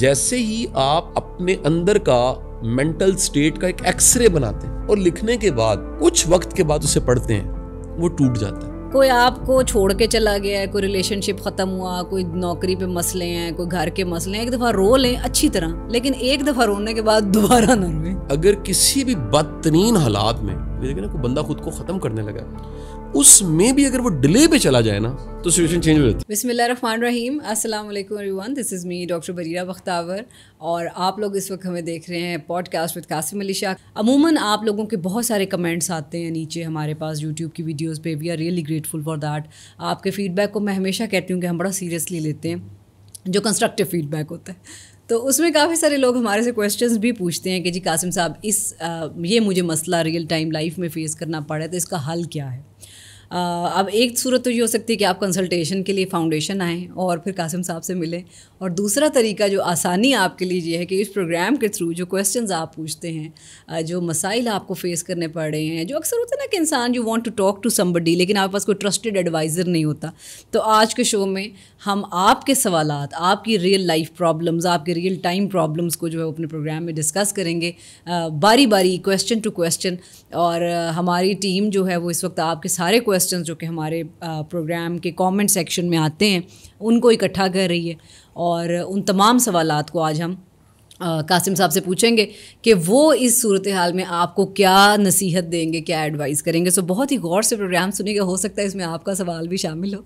جیسے ہی آپ اپنے اندر کا مینٹل سٹیٹ کا ایک ایکس رے بناتے ہیں اور لکھنے کے بعد کچھ وقت کے بعد اسے پڑھتے ہیں, وہ ٹوٹ جاتا ہے. کوئی آپ کو چھوڑ کے چلا گیا ہے, کوئی ریلیشن شپ ختم ہوا, کوئی نوکری پہ مسئلے ہیں, کوئی گھر کے مسئلے ہیں, ایک دفعہ رو لیں اچھی طرح, لیکن ایک دفعہ رونے کے بعد دوبارہ نہ روئیں. اگر کسی بھی بدترین حالات میں لیکن کوئی بندہ خود کو ختم کرنے لگا, اس میں بھی اگر وہ ڈیلے پہ چلا جائے نا تو سچویشن چینج ہو جاتی ہے. بسم اللہ الرحمن الرحیم. السلام علیکم ایوری ون, دس از می ڈاکٹر بریرہ بختاور, اور آپ لوگ اس وقت ہمیں دیکھ رہے ہیں pod cost with Qasim Ali Shah. عموماً آپ لوگوں کے بہت سارے کمنٹس آتے ہیں نیچے ہمارے پاس یوٹیوب کی ویڈیوز پہ. We are really grateful for that. آپ کے فیڈ بیک کو میں ہمیشہ کہتی ہوں کہ ہم بڑا سیریسلی لیتے ہیں, جو کنسٹرکٹیو فیڈ بیک ہوتا ہے. تو اس میں کافی سارے لوگ ہمارے سے کویشچنز بھی پوچھتے ہیں کہ جی قاسم صاحب یہ مجھے مسئلہ ریئل ٹائم لائف میں فیس کرنا پڑا ہے, تو اس کا حل کیا ہے؟ اب ایک صورت تو یہ ہو سکتی ہے کہ آپ کنسلٹیشن کے لیے فاؤنڈیشن آئیں اور پھر قاسم صاحب سے ملیں, اور دوسرا طریقہ جو آسانی آپ کے لیے یہ ہے کہ اس پروگرام کے تھرو جو کویشچنز آپ پوچھتے ہیں, جو مسائل آپ کو فیس کرنے پڑ رہے ہیں, جو اکثر ہوتا ہے نا کہ انسان you want to talk to somebody لیکن آپ کے پاس کوئی ٹرسٹڈ ایڈوائزر نہیں ہوتا, تو آج کے شو میں ہم آپ کے سوالات, آپ کی ریئل لائف پرابلمز, آپ کے ریئل ٹائم پرابلمز کو جو ہے اپنے پروگرام میں ڈسکس کریں گے باری باری, کویشچن ٹو کویشچن. اور ہماری ٹیم جو ہے وہ اس وقت آپ کے سارے کویشچنز جو کہ ہمارے پروگرام کے کامنٹ سیکشن میں آتے ہیں ان کو اکٹھا کر رہی ہے, اور ان تمام سوالات کو آج ہم قاسم صاحب سے پوچھیں گے کہ وہ اس صورتحال میں آپ کو کیا نصیحت دیں گے, کیا ایڈوائز کریں گے. سو بہت ہی غور سے پروگرام سنیں گے, ہو سکتا ہے اس میں آپ کا سوال بھی شامل ہو.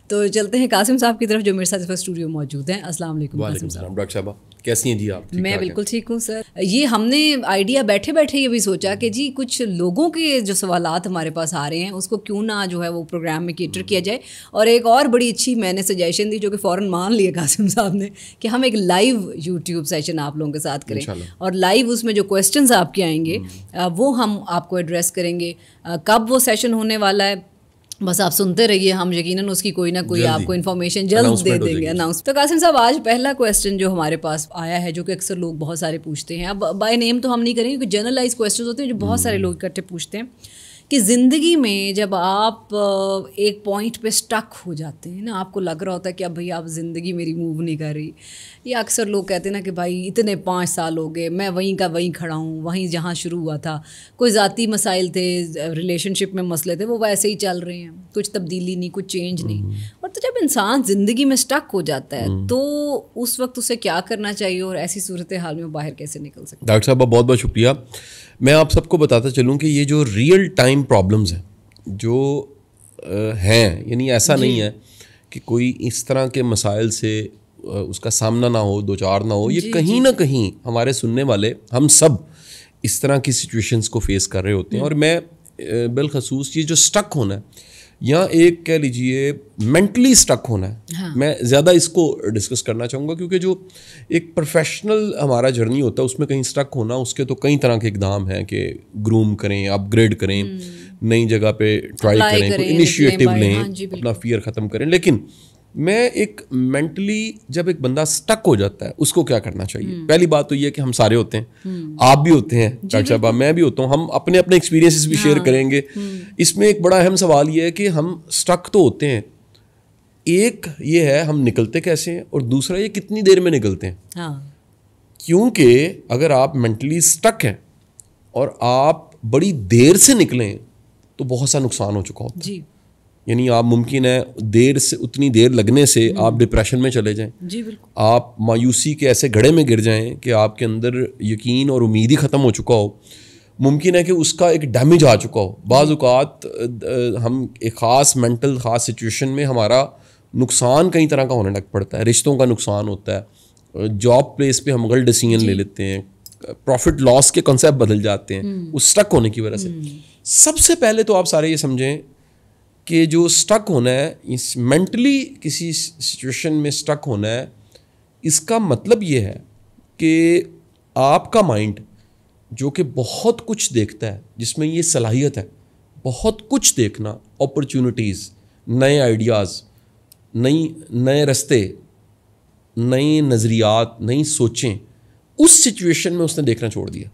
تو چلتے ہیں قاسم صاحب کی طرف جو میرے ساتھ اسٹوڈیو موجود ہیں. السلام علیکم. وعلیکم السلام. ڈاکٹر صاحبہ کیسی ہیں جی آپ؟ میں بالکل ٹھیک ہوں سر. یہ ہم نے آئیڈیا بیٹھے بیٹھے یہ بھی سوچا کہ جی کچھ لوگوں کے جو سوالات ہمارے پاس آ رہے ہیں اس کو کیوں نہ جو ہے وہ پروگرام میں کیٹر کیا جائے. اور ایک اور بڑی اچھی میں نے سجیشن دی جو کہ فوراً مان لیا قاسم صاحب نے, کہ ہم ایک لائیو یوٹیوب سیشن آپ لوگوں کے ساتھ کریں, اور لائیو اس میں جو کویشچنز آپ کے آئیں گے وہ ہم آپ کو ایڈریس کریں گے. کب وہ سیشن ہونے والا ہے بس آپ سنتے رہیے, ہم یقیناً اس کی کوئی نہ کوئی آپ کو انفارمیشن جلد دے دیں گے, اناؤنس. تو قاسم صاحب آج پہلا کویشچن جو ہمارے پاس آیا ہے, جو کہ اکثر لوگ بہت سارے پوچھتے ہیں, اب بائی نیم تو ہم نہیں کریں گے کیونکہ جنرلائز کویشچنز ہوتے ہیں جو بہت سارے لوگ اکٹھے پوچھتے ہیں, کہ زندگی میں جب آپ ایک پوائنٹ پہ اسٹک ہو جاتے ہیں نا, آپ کو لگ رہا ہوتا ہے کہ اب بھائی آپ زندگی میری موو نہیں کر رہی, یا اکثر لوگ کہتے ہیں نا کہ بھائی اتنے 5 سال ہو گئے میں وہیں کا وہیں کھڑا ہوں, وہیں جہاں شروع ہوا تھا, کوئی ذاتی مسائل تھے, ریلیشن شپ میں مسئلے تھے, وہ ویسے ہی چل رہے ہیں, کچھ تبدیلی نہیں, کچھ چینج نہیں. اور تو جب انسان زندگی میں اسٹک ہو جاتا ہے تو اس وقت اسے کیا کرنا چاہیے, اور ایسی صورتحال میں باہر کیسے نکل سکتے؟ ڈاکٹر صاحبہ بہت بہت شکریہ. میں آپ سب کو بتاتا چلوں کہ یہ جو ریئل ٹائم پرابلمز ہیں جو ہیں, یعنی ایسا نہیں ہے کہ کوئی اس طرح کے مسائل سے اس کا سامنا نہ ہو, دو چار نہ ہو, یہ کہیں نہ کہیں ہمارے سننے والے ہم سب اس طرح کی سچویشنز کو فیس کر رہے ہوتے ہیں. اور میں بالخصوص یہ جو اسٹک ہونا ہے یا ایک کہہ لیجیے مینٹلی اسٹک ہونا ہے, میں زیادہ اس کو ڈسکس کرنا چاہوں گا, کیونکہ جو ایک پروفیشنل ہمارا جرنی ہوتا ہے اس میں کہیں اسٹک ہونا, اس کے تو کئی طرح کے اقدام ہیں کہ گروم کریں, اپ گریڈ کریں, نئی جگہ پہ ٹرائی کریں, کوئی انیشیٹو لیں, اپنا فیئر ختم کریں. لیکن میں ایک مینٹلی جب ایک بندہ اسٹک ہو جاتا ہے اس کو کیا کرنا چاہیے؟ پہلی بات تو یہ کہ ہم سارے ہوتے ہیں, آپ بھی ہوتے ہیں ڈاکٹر صاحبہ, میں بھی ہوتا ہوں, ہم اپنے اپنے ایکسپیرینسز بھی شیئر کریں گے. اس میں ایک بڑا اہم سوال یہ ہے کہ ہم اسٹک تو ہوتے ہیں, ایک یہ ہے ہم نکلتے کیسے ہیں, اور دوسرا یہ کتنی دیر میں نکلتے ہیں. کیونکہ اگر آپ مینٹلی اسٹک ہیں اور آپ بڑی دیر سے نکلیں تو بہت سا نقصان ہو چکا ہوتا ہے. یعنی آپ ممکن ہے دیر سے اتنی دیر لگنے سے آپ ڈپریشن میں چلے جائیں, آپ مایوسی کے ایسے گڑھے میں گر جائیں کہ آپ کے اندر یقین اور امید ہی ختم ہو چکا ہو. ممکن ہے کہ اس کا ایک ڈیمیج آ چکا ہو. بعض اوقات ہم ایک خاص مینٹل خاص سچویشن میں ہمارا نقصان کئی طرح کا ہونے لگ پڑتا ہے, رشتوں کا نقصان ہوتا ہے, جاب پلیس پہ ہم غلط ڈیسیژن لے لیتے ہیں, پروفٹ لاس کے کنسیپٹ بدل جاتے ہیں اس اسٹک ہونے کی وجہ سے. سب سے پہلے تو آپ سارے یہ سمجھیں کہ جو اسٹک ہونا ہے, اس مینٹلی کسی سچویشن میں اسٹک ہونا ہے, اس کا مطلب یہ ہے کہ آپ کا مائنڈ جو کہ بہت کچھ دیکھتا ہے, جس میں یہ صلاحیت ہے بہت کچھ دیکھنا, اپرچونٹیز, نئے آئیڈیاز, نئے رستے, نئے نظریات, نئی سوچیں, اس سچویشن میں اس نے دیکھنا چھوڑ دیا.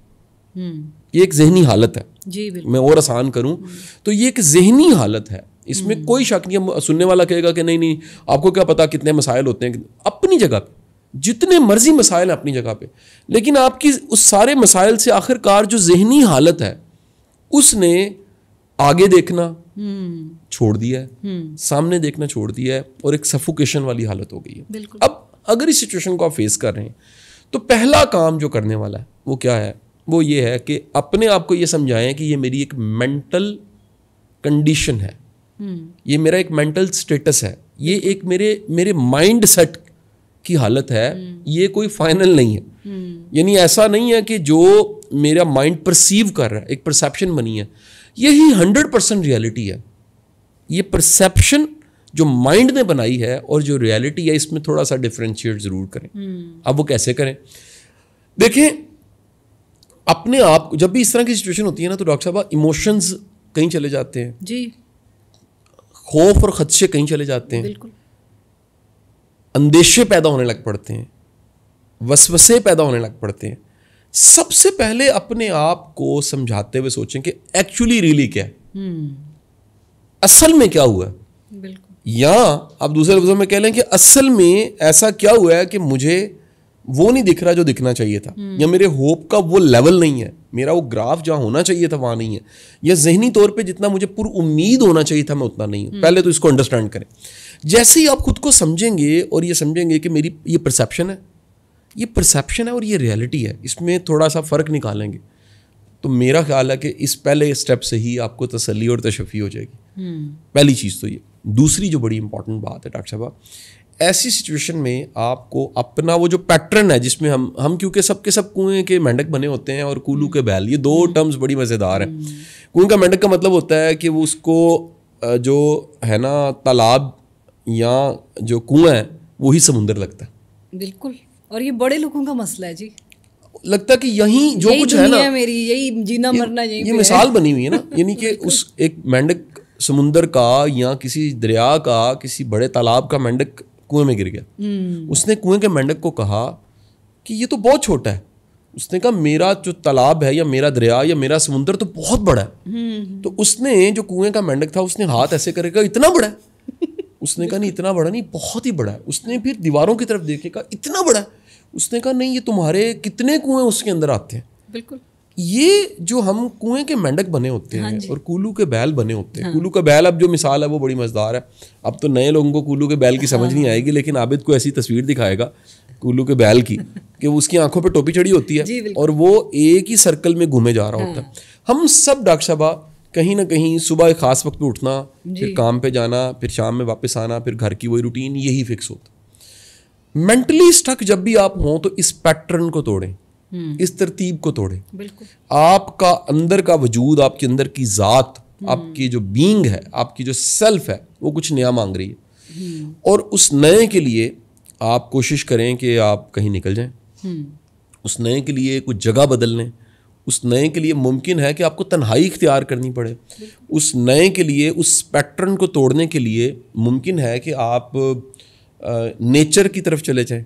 یہ ایک ذہنی حالت ہے. جی بالکل. میں اور آسان کروں تو یہ ایک ذہنی حالت ہے, اس میں کوئی شک نہیں. سننے والا کہے گا کہ نہیں آپ کو کیا پتا کتنے مسائل ہوتے ہیں, اپنی جگہ پہ جتنے مرضی مسائل ہیں اپنی جگہ پہ, لیکن آپ کی اس سارے مسائل سے آخر کار جو ذہنی حالت ہے اس نے آگے دیکھنا چھوڑ دیا ہے, سامنے دیکھنا چھوڑ دیا ہے, اور ایک سفوکیشن والی حالت ہو گئی ہے. اب اگر اس سچویشن کو آپ فیس کر رہے ہیں تو پہلا کام جو کرنے والا ہے وہ کیا ہے, وہ یہ ہے کہ اپنے آپ کو یہ سمجھائیں کہ یہ میری ایک مینٹل کنڈیشن ہے, یہ میرا ایک مینٹل سٹیٹس ہے, یہ ایک میرے مائنڈ سیٹ کی حالت ہے, یہ کوئی فائنل نہیں ہے. یعنی ایسا نہیں ہے کہ جو میرا مائنڈ پرسیو کر رہا ہے, ایک پرسیپشن بنی ہے, یہی 100% ریئلٹی ہے. یہ پرسیپشن جو مائنڈ نے بنائی ہے اور جو ریئلٹی ہے اس میں تھوڑا سا ڈفرینشیٹ ضرور کریں. اب وہ کیسے کریں؟ دیکھیں اپنے آپ جب بھی اس طرح کی سچویشن ہوتی ہے نا تو ڈاکٹر صاحب ایموشنز کہیں چلے جاتے ہیں, جی, خوف اور خدشے کہیں چلے جاتے ہیں, بالکل, اندیشے پیدا ہونے لگ پڑتے ہیں, وسوسے پیدا ہونے لگ پڑتے ہیں. سب سے پہلے اپنے آپ کو سمجھاتے ہوئے سوچیں کہ ایکچولی ریلی کیا ہے, اصل میں کیا ہوا ہے. بالکل, یا آپ دوسرے لفظوں میں کہہ لیں کہ اصل میں ایسا کیا ہوا ہے کہ مجھے وہ نہیں دکھ رہا جو دکھنا چاہیے تھا, یا میرے ہوپ کا وہ لیول نہیں ہے, میرا وہ گراف جہاں ہونا چاہیے تھا وہاں نہیں ہے, یا ذہنی طور پہ جتنا مجھے پر امید ہونا چاہیے تھا میں اتنا نہیں ہوں. پہلے تو اس کو انڈرسٹینڈ کریں. جیسے ہی آپ خود کو سمجھیں گے اور یہ سمجھیں گے کہ میری یہ پرسیپشن ہے, یہ پرسیپشن ہے اور یہ ریئلٹی ہے, اس میں تھوڑا سا فرق نکالیں گے, تو میرا خیال ہے کہ اس پہلے اسٹیپ سے ہی آپ کو تسلی اور تشفی ہو جائے گی. پہلی چیز تو یہ. دوسری جو بڑی امپورٹنٹ بات ہے ڈاکٹر صاحب, ایسی سچویشن میں آپ کو اپنا وہ جو پیٹرن ہے جس میں ہم کیونکہ سب کے سب کنویں کے مینڈک بنے ہوتے ہیں اور کولو کے بیل, یہ دو ٹرمز بڑی مزیدار ہیں. کنویں کا مینڈک کا مطلب ہوتا ہے کہ وہ اس کو جو ہے نا تالاب یا جو کنواں ہے وہی سمندر لگتا ہے. بالکل, اور یہ بڑے لوگوں کا مسئلہ ہے جی, لگتا ہے کہ یہیں جو کچھ ہے نا میری یہی جینا مرنا یہ مثال بنی ہوئی ہے نا, یعنی کہ اس ایک مینڈک سمندر کا یا کسی دریا کا کسی بڑے تالاب کا مینڈک کنویں میں گر گیا, اس نے کنویں کے مینڈک کو کہا کہ یہ تو بہت چھوٹا ہے. اس نے کہا میرا جو تالاب ہے یا میرا دریا یا میرا سمندر تو بہت بڑا ہے. تو اس نے جو کنویں کا مینڈک تھا اس نے ہاتھ ایسے کرے گا اتنا بڑا ہے, اس نے کہا نہیں اتنا بڑا نہیں, بہت ہی بڑا ہے. اس نے پھر دیواروں کی طرف دیکھے کہا اتنا بڑا ہے. اس نے کہا نہیں یہ تمہارے کتنے کنویں اس کے اندر آتے ہیں. بالکل, یہ جو ہم کنویں کے مینڈک بنے ہوتے ہیں اور کولو کے بیل بنے ہوتے ہیں. کولو کا بیل اب جو مثال ہے وہ بڑی مزیدار ہے. اب تو نئے لوگوں کو کولو کے بیل کی سمجھ نہیں آئے گی, لیکن عابد کو ایسی تصویر دکھائے گا کولو کے بیل کی کہ اس کی آنکھوں پہ ٹوپی چڑھی ہوتی ہے اور وہ ایک ہی سرکل میں گھومے جا رہا ہوتا ہے. ہم سب ڈاکٹر صاحبہ کہیں نہ کہیں صبح ایک خاص وقت پہ اٹھنا, پھر کام پہ جانا, پھر شام میں واپس آنا, پھر گھر کی وہی روٹین, یہی فکس ہوتا. مینٹلی اسٹک جب بھی آپ ہوں تو اس پیٹرن کو توڑیں, اس ترتیب کو توڑیں. بالکل, آپ کا اندر کا وجود, آپ کے اندر کی ذات, آپ کی جو بینگ ہے, آپ کی جو سیلف ہے, وہ کچھ نیا مانگ رہی ہے. اور اس نئے کے لیے آپ کوشش کریں کہ آپ کہیں نکل جائیں. اس نئے کے لیے کچھ جگہ بدل لیں. اس نئے کے لیے ممکن ہے کہ آپ کو تنہائی اختیار کرنی پڑے. اس نئے کے لیے, اس پیٹرن کو توڑنے کے لیے ممکن ہے کہ آپ نیچر کی طرف چلے جائیں.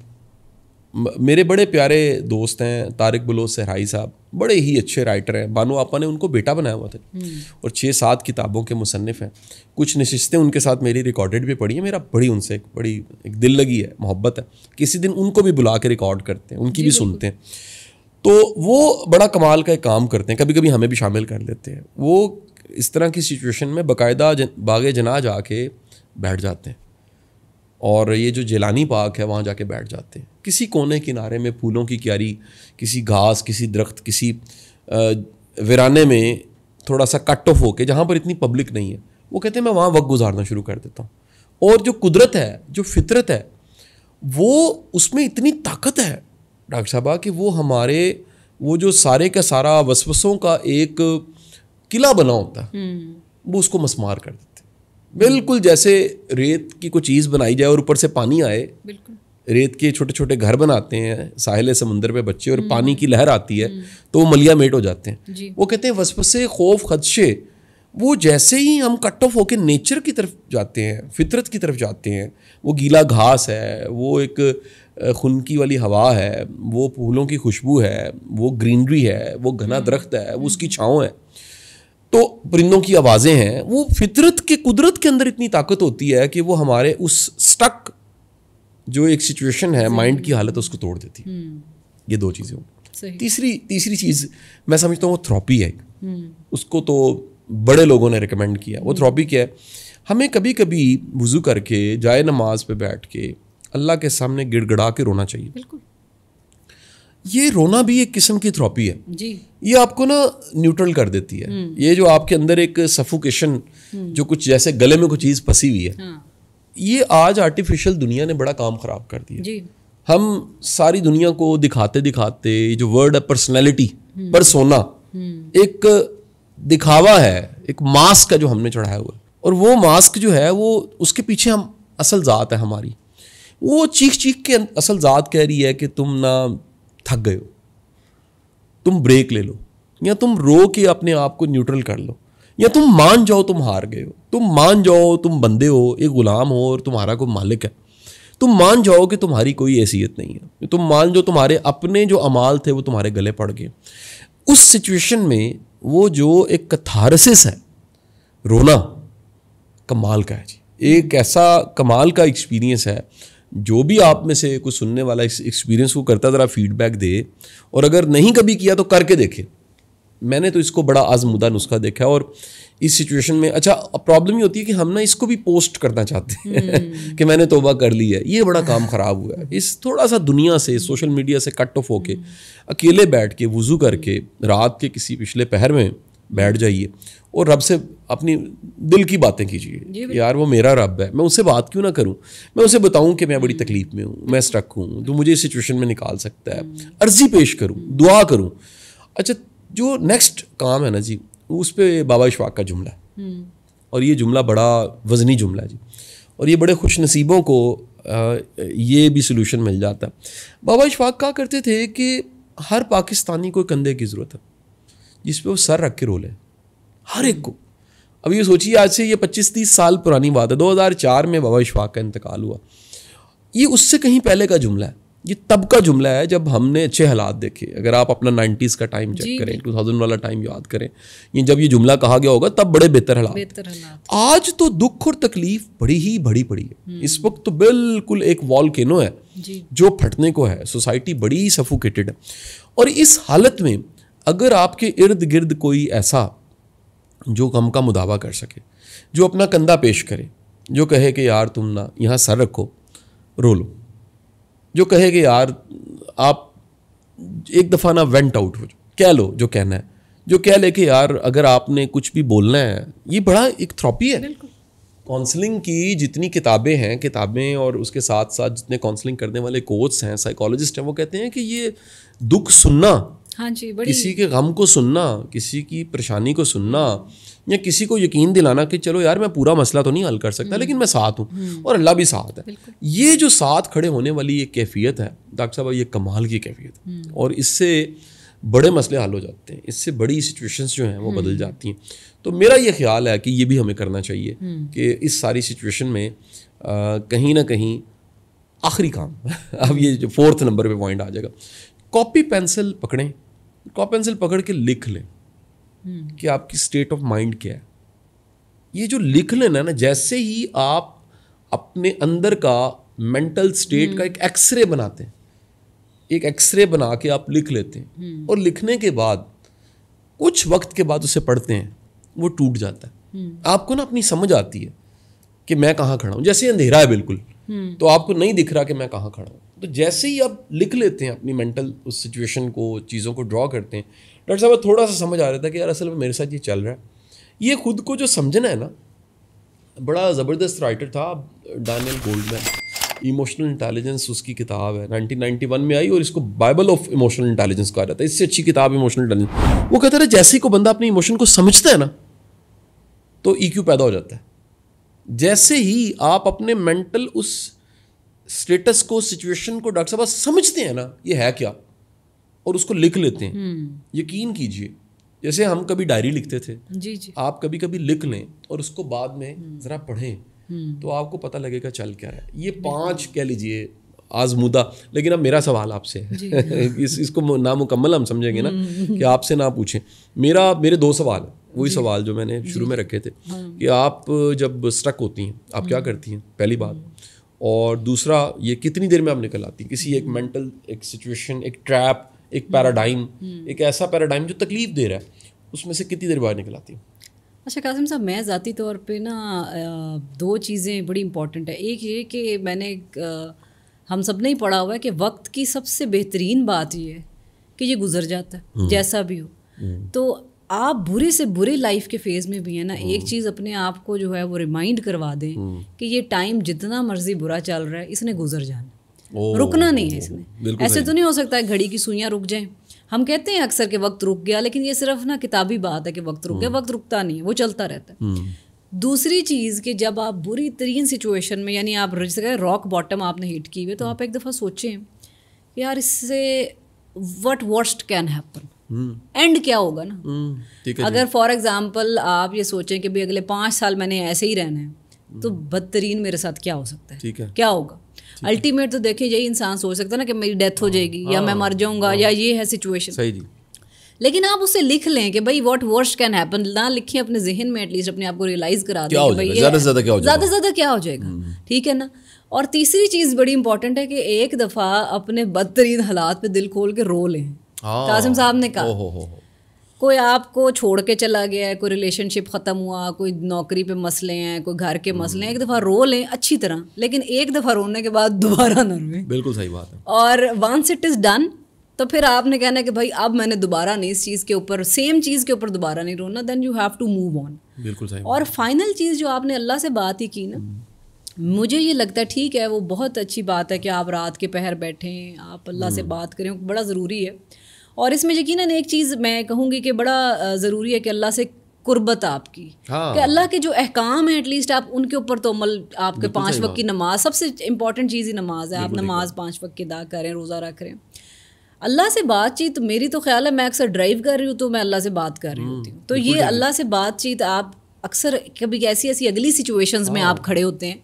میرے بڑے پیارے دوست ہیں طارق بلوچ صحرائی صاحب, بڑے ہی اچھے رائٹر ہیں. بانو آپا نے ان کو بیٹا بنایا ہوا تھا اور 6-7 کتابوں کے مصنف ہیں. کچھ نشستیں ان کے ساتھ میری ریکارڈڈ بھی پڑھی ہیں. میرا بڑی ان سے ایک دل لگی ہے, محبت ہے. کسی دن ان کو بھی بلا کے ریکارڈ کرتے ہیں, ان کی بھی سنتے ہیں. تو وہ بڑا کمال کا ایک کام کرتے ہیں. کبھی کبھی ہمیں بھی شامل کر لیتے ہیں. وہ اس طرح کی سچویشن میں باقاعدہ باغ جناح جا کے بیٹھ جاتے ہیں, اور یہ جو جیلانی پارک ہے وہاں جا کے بیٹھ جاتے ہیں. کسی کونے کنارے میں پھولوں کی کیاری, کسی گھاس, کسی درخت, کسی ویرانے میں تھوڑا سا کٹ آف ہو کے, جہاں پر اتنی پبلک نہیں ہے. وہ کہتے ہیں میں وہاں وقت گزارنا شروع کر دیتا ہوں. اور جو قدرت ہے, جو فطرت ہے, وہ اس میں اتنی طاقت ہے ڈاکٹر صاحبہ کہ وہ ہمارے وہ جو سارے کا سارا وسوسوں کا ایک قلعہ بنا ہوتا ہے, وہ اس کو مسمار کر دیتے. بالکل جیسے ریت کی کوئی چیز بنائی جائے اور اوپر سے پانی آئے. بالکل, ریت کے چھوٹے چھوٹے گھر بناتے ہیں ساحل سمندر پہ بچے, اور پانی کی لہر آتی ہے تو وہ ملیا میٹ ہو جاتے ہیں. وہ کہتے ہیں وسوسے, خوف, خدشے, وہ جیسے ہی ہم کٹ آف ہو کے نیچر کی طرف جاتے ہیں, فطرت کی طرف جاتے ہیں, وہ گیلا گھاس ہے, وہ ایک خنکی والی ہوا ہے, وہ پھولوں کی خوشبو ہے, وہ گرینری ہے, وہ گھنا درخت ہے, وہ اس کی چھاؤں ہے, تو پرندوں کی آوازیں ہیں. وہ فطرت کے, قدرت کے اندر اتنی طاقت ہوتی ہے کہ وہ ہمارے اس سٹک جو ایک سچویشن ہے مائنڈ کی حالت اس کو توڑ دیتی ہے. یہ دو چیزیں ہوں. تیسری چیز میں سمجھتا ہوں وہ تھراپی ہے. اس کو تو بڑے لوگوں نے ریکمینڈ کیا. وہ تھراپی کیا ہے؟ ہمیں کبھی کبھی وضو کر کے جائے نماز پہ بیٹھ کے اللہ کے سامنے گڑ گڑا کے رونا چاہیے. بالکل. یہ رونا بھی ایک قسم کی تھراپی ہے. جی. یہ آپ کو نا نیوٹرل کر دیتی ہے. یہ جو آپ کے اندر ایک سفوکیشن جو کچھ جیسے گلے میں کوئی چیز پھنسی ہوئی ہے, یہ آج آرٹیفیشل دنیا نے بڑا کام خراب کر دیا. جی. ہم ساری دنیا کو دکھاتے دکھاتے جو ورڈ ہے پرسنالٹی پرسونا ایک دکھاوا ہے, ایک ماسک ہے جو ہم نے چڑھایا ہوا ہے. اور وہ ماسک جو ہے وہ اس کے پیچھے ہم اصل ذات ہے ہماری, وہ چیخ چیخ کے اصل ذات کہہ رہی ہے کہ تم نہ تھک گئے ہو, تم بریک لے لو, یا تم رو کے اپنے آپ کو نیوٹرل کر لو, یا تم مان جاؤ تم ہار گئے ہو, تم مان جاؤ تم بندے ہو, ایک غلام ہو اور تمہارا کوئی مالک ہے, تم مان جاؤ کہ تمہاری کوئی حیثیت نہیں ہے, تم مان جاؤ تمہارے اپنے جو اعمال تھے وہ تمہارے گلے پڑ گئے. اس سچویشن میں وہ جو ایک کتھارسس ہے, رونا کمال کا ہے جی. ایک ایسا کمال کا ایکسپیرینس ہے. جو بھی آپ میں سے کوئی سننے والا اس ایکسپیرینس کو کرتا ذرا فیڈ بیک دے, اور اگر نہیں کبھی کیا تو کر کے دیکھے. میں نے تو اس کو بڑا آزمودہ نسخہ دیکھا, اور اس سچویشن میں اچھا پرابلم یہ ہوتی ہے کہ ہم نا اس کو بھی پوسٹ کرنا چاہتے ہیں کہ میں نے توبہ کر لی ہے. یہ بڑا کام خراب ہوا ہے. اس تھوڑا سا دنیا سے سوشل میڈیا سے کٹ آف ہو کے اکیلے بیٹھ کے وضو کر کے رات کے کسی پچھلے پہر میں بیٹھ جائیے اور رب سے اپنی دل کی باتیں کیجیے. یار وہ میرا رب ہے, میں اس سے بات کیوں نہ کروں, میں اسے بتاؤں کہ میں بڑی تکلیف میں ہوں, میں اسٹرک ہوں, تو مجھے اس سچویشن میں نکال سکتا ہے, عرضی پیش کروں, دعا کروں. اچھا جو نیکسٹ کام ہے نا جی, اس پہ بابا اشفاق کا جملہ ہے, اور یہ جملہ بڑا وزنی جملہ ہے جی, اور یہ بڑے خوش نصیبوں کو یہ بھی سلوشن مل جاتا ہے. بابا اشفاق کہا کرتے تھے کہ ہر پاکستانی کو کندھے کی ضرورت ہے جس پہ وہ سر رکھ کے رو لے, ہر ایک کو. اب یہ سوچیے آج سے یہ 25-30 سال پرانی بات ہے, 2004 میں بابا اشفاق کا انتقال ہوا. یہ اس سے کہیں پہلے کا جملہ ہے, یہ تب کا جملہ ہے جب ہم نے اچھے حالات دیکھے. اگر آپ اپنا 90s کا ٹائم چیک کریں, 2000 والا ٹائم یاد کریں, یہ جب یہ جملہ کہا گیا ہوگا تب بڑے بہتر حالات. آج تو دکھ اور تکلیف بڑی ہی بڑی پڑی ہے. اس وقت تو بالکل ایک والکینو ہے جو پھٹنے کو ہے. سوسائٹی بڑی سفوکیٹڈ ہے, اور اس حالت میں اگر آپ کے ارد گرد کوئی ایسا جو غم کا مداوع کر سکے, جو اپنا کندھا پیش کرے, جو کہے کہ یار تم نہ یہاں سر رکھو رو لو, جو کہے کہ یار آپ ایک دفعہ نہ وینٹ آؤٹ ہو, کہہ لو جو کہنا ہے, جو کہہ لے کہ یار اگر آپ نے کچھ بھی بولنا ہے. یہ بڑا ایک تھراپی ہے. کاؤنسلنگ کی جتنی کتابیں ہیں, کتابیں اور اس کے ساتھ ساتھ جتنے کاؤنسلنگ کرنے والے کوچز ہیں, سائیکالوجسٹ ہیں, وہ کہتے ہیں کہ یہ دکھ سننا, کسی کے غم کو سننا, کسی کی پریشانی کو سننا, یا کسی کو یقین دلانا کہ چلو یار میں پورا مسئلہ تو نہیں حل کر سکتا لیکن میں ساتھ ہوں اور اللہ بھی ساتھ ہے. یہ جو ساتھ کھڑے ہونے والی ایک کیفیت ہے ڈاکٹر صاحب, یہ کمال کی کیفیت ہے, اور اس سے بڑے مسئلے حل ہو جاتے ہیں, اس سے بڑی سچویشنز جو ہیں وہ بدل جاتی ہیں. تو میرا یہ خیال ہے کہ یہ بھی ہمیں کرنا چاہیے کہ اس ساری سچویشن میں کہیں نہ کہیں آخری کام اب یہ جو 4 نمبر پہ پوائنٹ آ جائے گا, کاپی پینسل پکڑیں, کاپی پینسل پکڑ کے لکھ لیں کہ آپ کی اسٹیٹ آف مائنڈ کیا ہے. یہ جو لکھ لینا نا, جیسے ہی آپ اپنے اندر کا مینٹل اسٹیٹ کا ایک ایکس رے بناتے ہیں, ایک ایکس رے بنا کے آپ لکھ لیتے ہیں, اور لکھنے کے بعد کچھ وقت کے بعد اسے پڑھتے ہیں, وہ ٹوٹ جاتا ہے. آپ کو نا اپنی سمجھ آتی ہے کہ میں کہاں کھڑا ہوں. جیسے اندھیرا ہے بالکل, تو آپ کو نہیں دکھ رہا کہ میں کہاں کھڑا ہوں. تو جیسے ہی آپ لکھ لیتے ہیں اپنی مینٹل اس سچویشن کو, چیزوں کو ڈرا کرتے ہیں, ڈاکٹر صاحب تھوڑا سا سمجھ آ رہا تھا کہ یار اصل میں میرے ساتھ یہ چل رہا ہے. یہ خود کو جو سمجھنا ہے نا, بڑا زبردست رائٹر تھا ڈینیل گولڈمین, ایموشنل انٹیلیجنس اس کی کتاب ہے, 1991 میں آئی, اور اس کو بائبل آف ایموشنل انٹیلیجنس کہا جاتا ہے. اس سے اچھی کتاب ایموشنل انٹیلیجنس. وہ کہتا ہے جیسے ہی کوئی بندہ اپنی ایموشن کو سمجھتا ہے نا تو EQ پیدا ہو جاتا ہے. جیسے ہی آپ اپنے مینٹل اس اسٹیٹس کو, سچویشن کو ڈاکٹر صاحب سمجھتے ہیں نا یہ ہے کیا, اور اس کو لکھ لیتے ہیں, یقین کیجئے جیسے ہم کبھی ڈائری لکھتے تھے, آپ کبھی کبھی لکھ لیں اور اس کو بعد میں ذرا پڑھیں تو آپ کو پتہ لگے گا چل کیا رہا ہے. یہ 5 کہہ لیجئے آزمودہ. لیکن اب میرا سوال آپ سے ہے, اس کو نامکمل ہم سمجھیں گے نا کہ آپ سے نہ پوچھیں. میرے 2 سوال ہیں, وہی سوال جو میں نے شروع میں رکھے تھے کہ آپ جب اسٹرک ہوتی ہیں آپ کیا کرتی ہیں, پہلی بات, اور دوسرا یہ کتنی دیر میں آپ نکل آتی ہیں کسی ایک مینٹل ایک سچویشن, ایک ٹریپ, ایک پیراڈائم, ایک ایسا پیراڈائم جو تکلیف دے رہا ہے, اس میں سے کتنی دیر باہر نکل آتی ہیں؟ اچھا قاسم صاحب, میں ذاتی طور پہ نا 2 چیزیں بڑی امپورٹنٹ ہے. ایک یہ کہ میں نے ہم سب نے ہی پڑھا ہوا ہے کہ وقت کی سب سے بہترین بات یہ ہے کہ یہ گزر جاتا ہے جیسا بھی ہو. تو آپ برے سے برے لائف کے فیز میں بھی ہیں نا, ایک چیز اپنے آپ کو جو ہے وہ ریمائنڈ کروا دیں کہ یہ ٹائم جتنا مرضی برا چل رہا ہے اس نے گزر جانا, رکنا نہیں ہے اس نے. ایسے تو نہیں ہو سکتا ہے گھڑی کی سوئیاں رک جائیں. ہم کہتے ہیں اکثر کہ وقت رک گیا, لیکن یہ صرف نا کتابی بات ہے کہ وقت رک گیا. وقت رکتا نہیں ہے, وہ چلتا رہتا ہے. دوسری چیز کہ جب آپ بری ترین سچویشن میں, یعنی آپ راک باٹم آپ نے ہٹ کی ہوئے, تو آپ ایک دفعہ سوچیں کہ یار اس سے what worst can happen, and کیا ہوگا نا. اگر فار ایگزامپل آپ یہ سوچیں کہ بھائی اگلے 5 سال میں نے ایسے ہی رہنا ہے, تو بدترین میرے ساتھ کیا ہو سکتا ہے, کیا ہوگا. الٹیمیٹ تو دیکھیں یہی انسان سوچ سکتا ہے نا کہ میری ڈیتھ ہو جائے گی یا میں مر جاؤں گا یا یہ ہے سچویشن. صحیح جی. لیکن آپ اسے لکھ لیں کہ بھائی واٹ ورسٹ کین ہیپن, نہ لکھیں اپنے ذہن میں, ایٹ لیسٹ اپنے آپ کو ریئلائز کرا دیں کہ بھائی زیادہ سے زیادہ کیا ہو جائے گا. ٹھیک ہے نا. اور تیسری چیز بڑی امپورٹنٹ ہے کہ ایک دفعہ اپنے بدترین حالات پہ دل کھول کے رو لیں. قاسم صاحب نے کہا کوئی آپ کو چھوڑ کے چلا گیا ہے, کوئی ریلیشن شپ ختم ہوا, کوئی نوکری پہ مسئلے ہیں, کوئی گھر کے مسئلے ہیں, ایک دفعہ رو لیں اچھی طرح, لیکن ایک دفعہ رونے کے بعد دوبارہ نہ روئیں. بالکل صحیح بات ہے. اور وانس اٹ از ڈن, تو پھر آپ نے کہنا ہے کہ بھائی اب میں نے دوبارہ نہیں اس چیز کے اوپر, سیم چیز کے اوپر دوبارہ نہیں رونا. Then you have to move on. بالکل صحیح. اور فائنل چیز جو آپ نے اللہ سے بات ہی کی نا, مجھے یہ لگتا ہے ٹھیک ہے وہ بہت اچھی بات ہے کہ آپ رات کے پہر بیٹھیں, آپ اللہ سے بات کریں, بڑا ضروری ہے. اور اس میں یقیناً ایک چیز میں کہوں گی کہ بڑا ضروری ہے کہ اللہ سے قربت آپ کی, کہ اللہ کے جو احکام ہیں ایٹ لیسٹ آپ ان کے اوپر تو عمل, آپ کے 5 وقت کی نماز, سب سے امپورٹنٹ چیز ہی نماز ہے. آپ نماز 5 وقت کی ادا کریں, روزہ رکھ رہے ہیں. اللہ سے بات چیت, میری تو خیال ہے میں اکثر ڈرائیو کر رہی ہوں تو میں اللہ سے بات کر رہی ہوتی ہوں. تو یہ اللہ سے بات چیت, آپ اکثر کبھی ایسی اگلی سچویشنز میں آپ کھڑے ہوتے ہیں,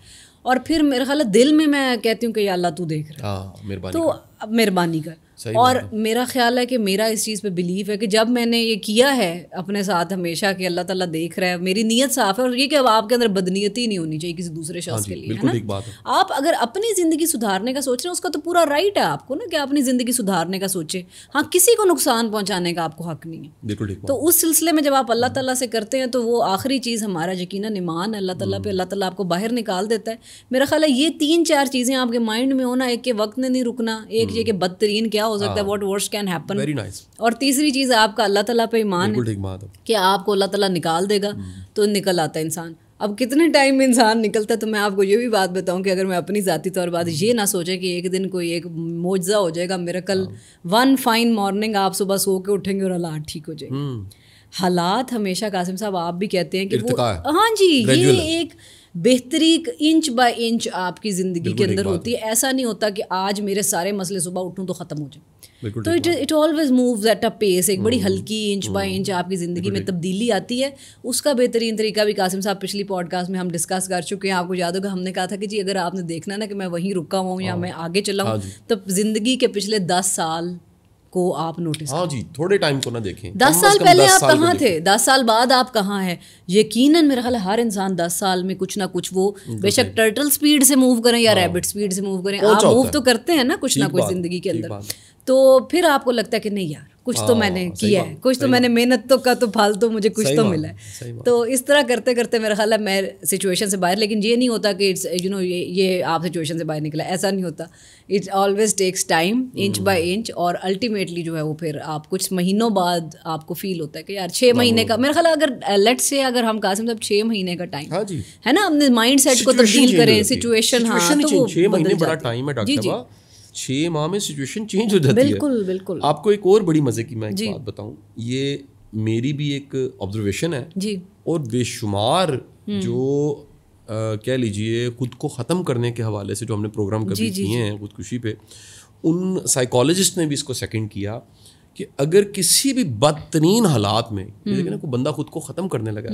اور پھر میرا خیال ہے دل میں کہتی ہوں کہ یا اللہ تو دیکھ رہا ہے, تو مہربانی کر. اور میرا خیال ہے کہ میرا اس چیز پہ بلیف ہے کہ جب میں نے یہ کیا ہے اپنے ساتھ ہمیشہ کہ اللہ تعالیٰ دیکھ رہا ہے, میری نیت صاف ہے. اور یہ کہ اب آپ کے اندر بدنیتی نہیں ہونی چاہیے کسی دوسرے شخص کے لیے, ہے نا. آپ اگر اپنی زندگی سدھارنے کا سوچ رہے ہیں اس کا تو پورا رائٹ ہے آپ کو نا کہ اپنی زندگی سدھارنے کا سوچیں. ہاں, کسی کو نقصان پہنچانے کا آپ کو حق نہیں ہے. تو اس سلسلے میں جب آپ اللہ تعالیٰ سے کرتے ہیں تو وہ آخری چیز ہمارا یقیناً ایمان ہے اللہ تعالیٰ پہ. اللہ تعالیٰ آپ کو باہر نکال دیتا ہے. میرا خیال ہے یہ 3-4 چیزیں آپ کے مائنڈ میں ہونا, ایک کہ وقت نے نہیں رکنا, ایک یہ کہ بدترین کیا ہو سکتا ہے, واٹ ورسٹ کین ہیپن, اور تیسری چیز آپ کا اللہ تعالیٰ پہ ایمان ہے کہ آپ کو اللہ تعالیٰ نکال دے گا. تو نکل آتا ہے انسان. اب کتنے ٹائم میں انسان نکلتا ہے, تو میں آپ کو یہ بھی بات بتاؤں کہ اگر میں اپنی ذاتی طور بات یہ نہ سوچے کہ ایک دن کوئی ایک معجزہ ہو جائے گا, میرا کل ون فائن مارننگ آپ صبح سو کے اٹھیں گے اور حالات ٹھیک ہو جائیں گے. حالات ہمیشہ قاسم صاحب آپ بھی کہتے ہیں کہ وہ, ہاں جی, یہ ایک بہتری انچ بائی انچ آپ کی زندگی کے اندر ہوتی ہے. ایسا نہیں ہوتا کہ آج میرے سارے مسئلے صبح اٹھوں تو ختم ہو جائیں. تو it always moves at a پیس, ایک بڑی ہلکی انچ بائی انچ آپ کی زندگی میں تبدیلی آتی ہے. اس کا بہترین طریقہ بھی قاسم صاحب پچھلی پوڈ کاسٹ میں ہم ڈسکس کر چکے ہیں. آپ کو یاد ہوگا ہم نے کہا تھا کہ جی اگر آپ نے دیکھنا نا کہ میں وہیں رکا ہوں یا میں آگے چلا ہوں, تو زندگی کے پچھلے 10 سال کو آپ نوٹس, ہاں جی, تھوڑے ٹائم کو نہ دیکھیں. 10 سال پہلے آپ کہاں تھے, 10 سال بعد آپ کہاں ہیں. یقیناً میرا خیال ہے ہر انسان 10 سال میں کچھ نہ کچھ, وہ بے شک ٹرٹل سپیڈ سے موو کریں یا ریبٹ سپیڈ سے موو کریں, آپ موو تو کرتے ہیں نا کچھ نہ کچھ زندگی کے اندر. تو پھر آپ کو لگتا ہے کہ نہیں یار کچھ تو میں نے کیا ہے, کچھ تو میں نے محنت تو کا تو پھل تو مجھے کچھ تو ملا ہے. تو اس طرح کرتے کرتے میرا خیال ہے میں سچویشن سے باہر, لیکن یہ نہیں ہوتا کہ یو نو یہ آپ سچویشن سے باہر نکلا, ایسا نہیں ہوتا. It always takes time, inch by inch, اور الٹیمیٹلی جو ہے وہ پھر آپ کچھ مہینوں بعد آپ کو فیل ہوتا ہے کہ یار 6 مہینے کا, میرا خیال ہے اگر لیٹ سے اگر ہم قاسم صاحب 6 مہینے کا ٹائم ہے نا, اپنے مائنڈ سیٹ کو تبدیل کریں, سچویشن, ہاں تو وہ 6 مہینے بڑا ٹائم ہے ڈاکٹر صاحب. 6 ماہ میں سچویشن چینج ہو جاتی ہے. بالکل بالکل. آپ کو ایک اور بڑی مزے کی میں ایک بات بتاؤں, یہ میری بھی ایک آبزرویشن ہے جی, اور بے شمار جو کہہ لیجیے خود کو ختم کرنے کے حوالے سے جو ہم نے پروگرام کبھی کیے ہیں خودکشی پہ, ان سائیکالوجسٹ نے بھی اس کو سیکنڈ کیا کہ اگر کسی بھی بدترین حالات میں کوئی بندہ خود کو ختم کرنے لگا,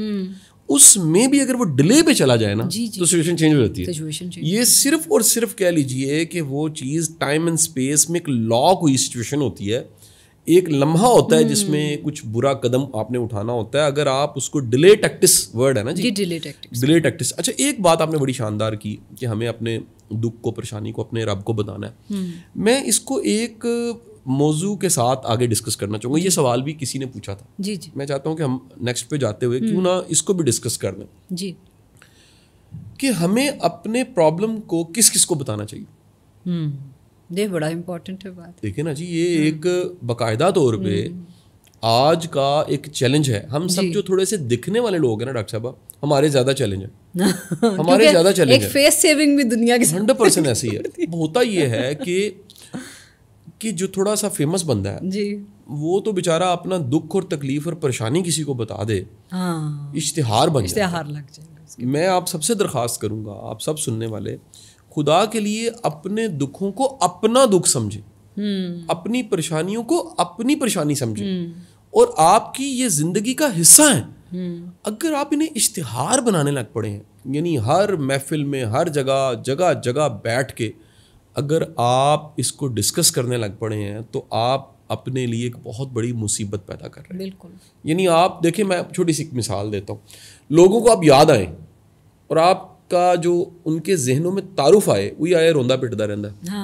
اس میں بھی اگر وہ ڈیلے پہ چلا جائے نا تو سچویشن چینج ہو جاتی ہے. یہ صرف اور صرف کہہ لیجیے کہ وہ چیز ٹائم اینڈ اسپیس میں ایک لاک ہوئی سچویشن ہوتی ہے, ایک لمحہ ہوتا ہے جس میں کچھ برا قدم آپ نے اٹھانا ہوتا ہے. اگر آپ اس کو ڈیلے ٹیکٹس ورڈ ہے نا جی, ڈیلے ٹیکٹس. اچھا, ایک بات آپ نے بڑی شاندار کی کہ ہمیں اپنے دکھ کو, پریشانی کو اپنے رب کو بتانا ہے. میں اس کو ایک موضوع کے ساتھ آگے ڈسکس کرنا چاہوں گا. یہ سوال بھی کسی نے پوچھا تھا. جی جی. میں چاہتا ہوں کہ ہم نیکسٹ پہ جاتے ہوئے کیوں نہ اس کو بھی ڈسکس کر دیں. جی. کہ ہمیں اپنے پرابلم کو کس کس کو بتانا چاہیے. یہ بڑا امپورٹنٹ ہے بات. دیکھیں نا جی, یہ ایک باقاعدہ طور پہ آج کا ایک چیلنج ہے. ہم سب جو تھوڑے سے دکھنے والے لوگ ہیں نا ڈاکٹر صاحبہ, ہمارے زیادہ چیلنج ہے. ہمارے زیادہ چیلنج ہے. ایک فیس سیونگ بھی دنیا کی 100% ایسی ہے. ہوتا یہ ہے کہ جو تھوڑا سا فیمس بندہ ہے جی, وہ تو بیچارہ اپنا دکھ اور تکلیف اور پریشانی کسی کو بتا دے, اشتہار بن جائے, اشتہار لگ جائے. میں آپ سب سے درخواست کروں گا, آپ سب سننے والے, خدا کے لیے اپنے دکھوں کو اپنا دکھ سمجھیں, اپنی پریشانیوں کو اپنی پریشانی سمجھیں, اور آپ کی یہ زندگی کا حصہ ہیں. اگر آپ انہیں اشتہار بنانے لگ پڑے ہیں, یعنی ہر محفل میں, ہر جگہ جگہ بیٹھ کے اگر آپ اس کو ڈسکس کرنے لگ پڑے ہیں, تو آپ اپنے لیے ایک بہت بڑی مصیبت پیدا کر رہے ہیں. بالکل. یعنی آپ دیکھیں, میں چھوٹی سی مثال دیتا ہوں. لوگوں کو آپ یاد آئیں اور آپ کا جو ان کے ذہنوں میں تعارف آئے, وہی آیا روندا پٹتا رہتا ہے.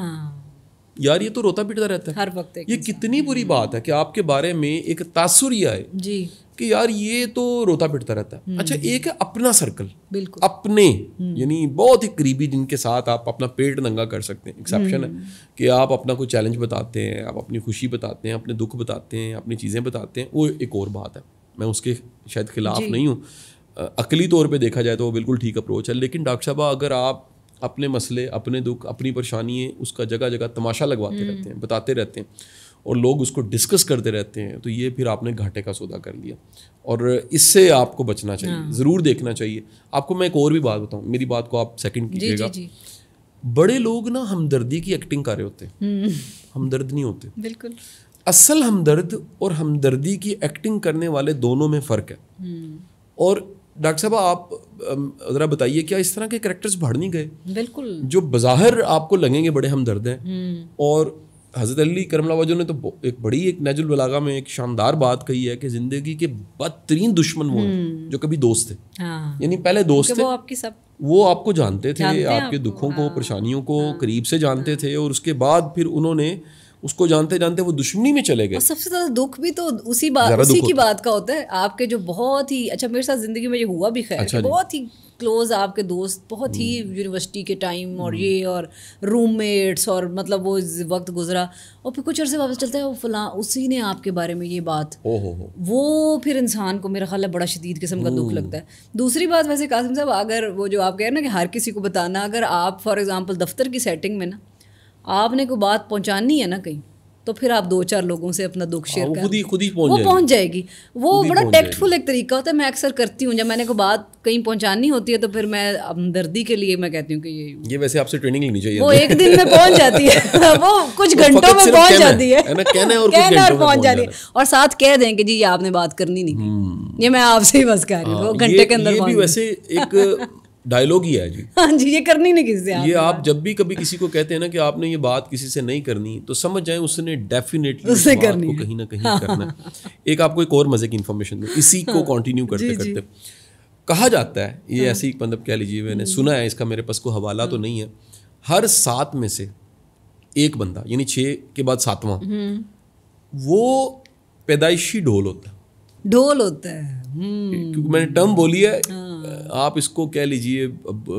یار یہ تو روتا پیٹتا رہتا ہے ہر وقت. یہ کتنی بری بات ہے کہ آپ کے بارے میں ایک تاثر یہ آئے جی کہ یار یہ تو روتا پٹتا رہتا ہے. اچھا, ایک ہے اپنا سرکل, بالکل اپنے یعنی بہت ہی قریبی, جن کے ساتھ آپ اپنا پیٹ ننگا کر سکتے ہیں. ایکسیپشن ہے کہ آپ اپنا کوئی چیلنج بتاتے ہیں, آپ اپنی خوشی بتاتے ہیں, اپنے دکھ بتاتے ہیں, اپنی چیزیں بتاتے ہیں, وہ ایک اور بات ہے. میں اس کے شاید خلاف نہیں ہوں, عقلی طور پہ دیکھا جائے تو وہ بالکل ٹھیک اپروچ ہے. لیکن ڈاکٹر صاحبہ, اگر آپ اپنے مسئلے, اپنے دکھ, اپنی پریشانی ہے, اس کا جگہ جگہ تماشا لگواتے رہتے ہیں, بتاتے رہتے ہیں, اور لوگ اس کو ڈسکس کرتے رہتے ہیں, تو یہ پھر آپ نے گھاٹے کا سودا کر لیا. اور اس سے آپ کو بچنا چاہیے, ضرور دیکھنا چاہیے. آپ کو میں ایک اور بھی بات بتاؤں, میری بات کو آپ سیکنڈ کیجیے گا. بڑے لوگ نا ہمدردی کی ایکٹنگ کر رہے ہوتے ہیں, ہمدرد نہیں ہوتے. بالکل. اصل ہمدرد اور ہمدردی کی ایکٹنگ کرنے والے دونوں میں فرق ہے. اور ڈاکٹر صاحب, آپ ذرا بتائیے, کیا اس طرح کے کریکٹرز بڑھ نہیں گئے؟ بالکل. جو بظاہر آپ کو لگیں گے بڑے ہمدرد ہیں, اور حضرت علی کرم اللہ وجہ نے تو ایک بڑی, ایک نہج البلاغہ میں ایک شاندار بات کہی ہے کہ زندگی کے بدترین دشمن وہ ہیں جو کبھی دوست تھے. یعنی پہلے دوست تھے, وہ آپ کو جانتے تھے, آپ کے دکھوں کو, پریشانیوں کو قریب سے جانتے تھے, اور اس کے بعد پھر انہوں نے اس کو جانتے جانتے وہ دشمنی میں چلے گئے. اور سب سے زیادہ دکھ بھی تو اسی کی بات کا ہوتا ہے. آپ کے جو بہت ہی اچھا, میرے ساتھ زندگی میں یہ ہوا بھی خیر, بہت ہی کلوز آپ کے دوست, بہت ہی یونیورسٹی کے ٹائم, اور یہ, اور روم میٹس, اور مطلب وہ وقت گزرا, اور پھر کچھ عرصے واپس چلتا ہے وہ فلاں, اسی نے آپ کے بارے میں یہ بات, وہ پھر انسان کو میرا خیال ہے بڑا شدید قسم کا دکھ لگتا ہے. دوسری بات ویسے قاسم صاحب, اگر وہ جو آپ کہہ رہے ہیں نا کہ ہر کسی کو بتانا, اگر آپ فار ایگزامپل دفتر کی سیٹنگ میں نا آپ نے کوئی بات پہنچانی ہے نا کہیں, تو پھر آپ 2-4 لوگوں سے اپنا دکھ شیئر کریں, وہ پہنچ جائے گی. وہ بڑا ٹیکٹ فل ایک طریقہ ہوتا ہے. میں اکثر کرتی ہوں, جب میں نے کوئی بات کہیں پہنچانی ہوتی ہے تو پھر میں ہمدردی کے لیے میں کہتی ہوں کہ یہ ویسے آپ سے ٹریننگ لینی چاہیے. وہ ایک دن میں پہنچ جاتی ہے, وہ کچھ گھنٹوں میں پہنچ جاتی ہے, کہنا اور پہنچ جاتی ہے, اور ساتھ کہہ دیں کہ جی یہ آپ نے بات کرنی نہیں تھی, یہ میں آپ سے ہی بس کہہ رہی ہوں, وہ گھنٹے کے اندر. یہ بھی ویسے ایک ڈائلاگ ہی ہے جی. ہاں جی, یہ کرنی نہیں کسی سے. یہ آپ جب بھی کبھی کسی کو کہتے ہیں نا کہ آپ نے یہ بات کسی سے نہیں کرنی, تو سمجھ جائیں اس نے ڈیفینیٹلی اس بات کو کہیں نہ کہیں کرنا. ایک آپ کو ایک اور مزے کی انفارمیشن دوں, اسی کو کنٹینیو کرتے کرتے. کہا جاتا ہے, یہ ایسی مطلب کہہ لیجیے, میں نے سنا ہے, اس کا میرے پاس کوئی حوالہ تو نہیں ہے, ہر 7 میں سے ایک بندہ, یعنی 6 کے بعد 7واں, وہ پیدائشی ڈھول ہوتا ہے. ڈھول ہوتا ہے, کیونکہ میں نے ٹرم بولی ہے, آپ اس کو کہہ لیجیے,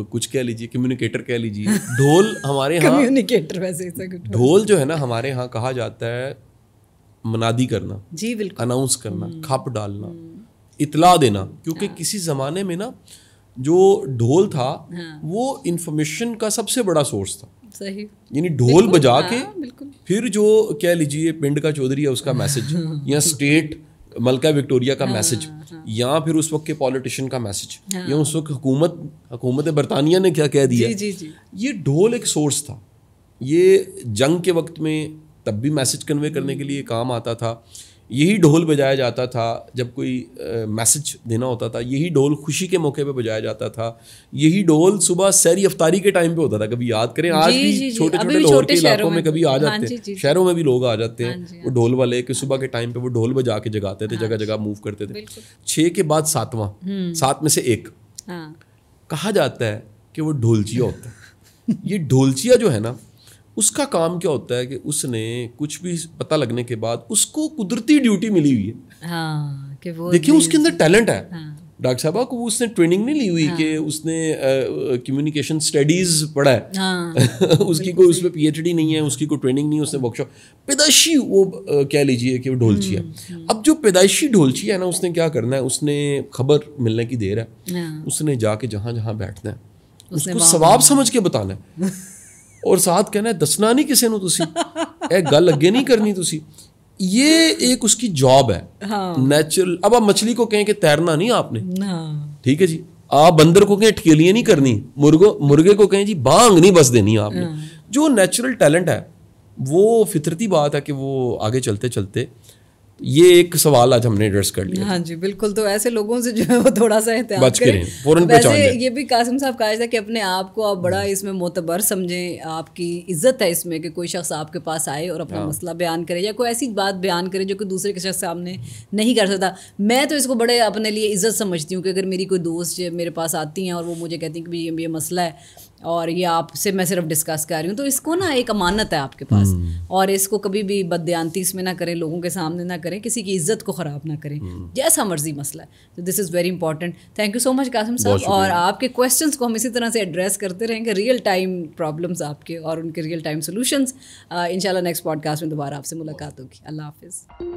کچھ کہہ لیجیے, کمیونیکیٹر کہہ لیجیے. ڈھول ہمارے یہاں, کمیونیکیٹر ویسے ڈھول جو ہے نا ہمارے یہاں کہا جاتا ہے منادی کرنا, جی بالکل, اناؤنس کرنا, کھپ ڈالنا, اطلاع دینا. کیونکہ کسی زمانے میں نا جو ڈھول تھا وہ انفارمیشن کا سب سے بڑا سورس تھا. صحیح. یعنی ڈھول بجا کے پھر جو کہہ لیجیے پنڈ کا چودھری ہے اس کا میسج, یا اسٹیٹ ملکہ وکٹوریہ کا میسج, یا پھر اس وقت کے پولیٹیشین کا میسج, یا اس وقت حکومت برطانیہ نے کیا کہہ دیا. یہ ڈھول ایک سورس تھا. یہ جنگ کے وقت میں تب بھی میسج کنوے کرنے کے لیے کام آتا تھا. یہی ڈھول بجایا جاتا تھا جب کوئی میسج دینا ہوتا تھا. یہی ڈھول خوشی کے موقع پہ بجایا جاتا تھا. یہی ڈھول صبح سحری افطاری کے ٹائم پہ ہوتا تھا. کبھی یاد کریں, آج بھی چھوٹے چھوٹے لاہور کے علاقوں میں کبھی آ جاتے ہیں, شہروں میں بھی لوگ آ جاتے ہیں, وہ ڈھول والے کہ صبح کے ٹائم پہ وہ ڈھول بجا کے جگاتے تھے, جگہ جگہ موو کرتے تھے. 6 کے بعد 7واں, 7 میں سے ایک, کہا جاتا ہے کہ وہ ڈھولچیا ہوتا ہے. یہ ڈھولچیا جو ہے نا, اس کا کام کیا ہوتا ہے کہ اس نے کچھ بھی پتہ لگنے کے بعد اس کو قدرتی ڈیوٹی ملی ہوئی ہے. ہاں کہ وہ دیکھیے اس کے اندر ٹیلنٹ ہے. ڈاکٹر صاحبہ کو اس نے ٹریننگ نہیں لی ہوئی کہ اس نے کمیونیکیشن اسٹڈیز پڑھا ہے, اس کی کوئی اس میں پی ایچ ڈی نہیں ہے, اس کی کوئی ٹریننگ نہیں ہے, اس نے ورک شاپ, پیدائشی وہ کہہ لیجیے کہ وہ ڈھولچی ہے. اب جو پیدائشی ڈھولچی ہے نا, اس نے کیا کرنا ہے, اس نے خبر ملنے کی دیر ہے, اس نے جا کے جہاں جہاں بیٹھنا ہے اس کو ثواب سمجھ کے بتانا ہے, اور ساتھ کہنا ہے دسنا نہیں کسی نو تسی, اے گل اگے نہیں کرنی تسی. یہ ایک اس کی جاب ہے نیچرل. اب آپ مچھلی کو کہیں کہ تیرنا نہیں آپ نے, ٹھیک ہے جی, آپ بندر کو کہیں ٹکیلیاں نہیں کرنی, مرغے کو کہیں جی بانگ نہیں بس دینی آپ نے. جو نیچرل ٹیلنٹ ہے وہ فطرتی بات ہے کہ وہ آگے چلتے چلتے, یہ ایک سوال آج ہم نے ایڈریس کر لیا. ہاں جی بالکل. تو ایسے لوگوں سے جو ہے وہ تھوڑا سا احتیاط کریں. ویسے یہ بھی قاسم صاحب کہا تھا کہ اپنے آپ کو آپ بڑا اس میں معتبر سمجھیں, آپ کی عزت ہے اس میں کہ کوئی شخص آپ کے پاس آئے اور اپنا مسئلہ بیان کرے یا کوئی ایسی بات بیان کرے جو کہ دوسرے کے شخص سامنے نہیں کر سکتا. میں تو اس کو بڑے اپنے لیے عزت سمجھتی ہوں کہ اگر میری کوئی دوست میرے پاس آتی ہیں اور وہ مجھے کہتی ہیں کہ یہ مسئلہ ہے اور یہ آپ سے میں صرف ڈسکس کر رہی ہوں, تو اس کو نا ایک امانت ہے آپ کے پاس, اور اس کو کبھی بھی بددیانتی اس میں نہ کریں, لوگوں کے سامنے نہ کریں, کسی کی عزت کو خراب نہ کریں, جیسا مرضی مسئلہ ہے. تو this is very important. Thank you so much Qasim Sahab, اور آپ کے کویسچنس کو ہم اسی طرح سے ایڈریس کرتے رہیں گے, ریئل ٹائم پرابلمس آپ کے اور ان کے ریئل ٹائم سولوشنس. انشاءاللہ نیکسٹ پوڈ کاسٹ میں دوبارہ آپ سے ملاقات ہوگی. اللہ حافظ.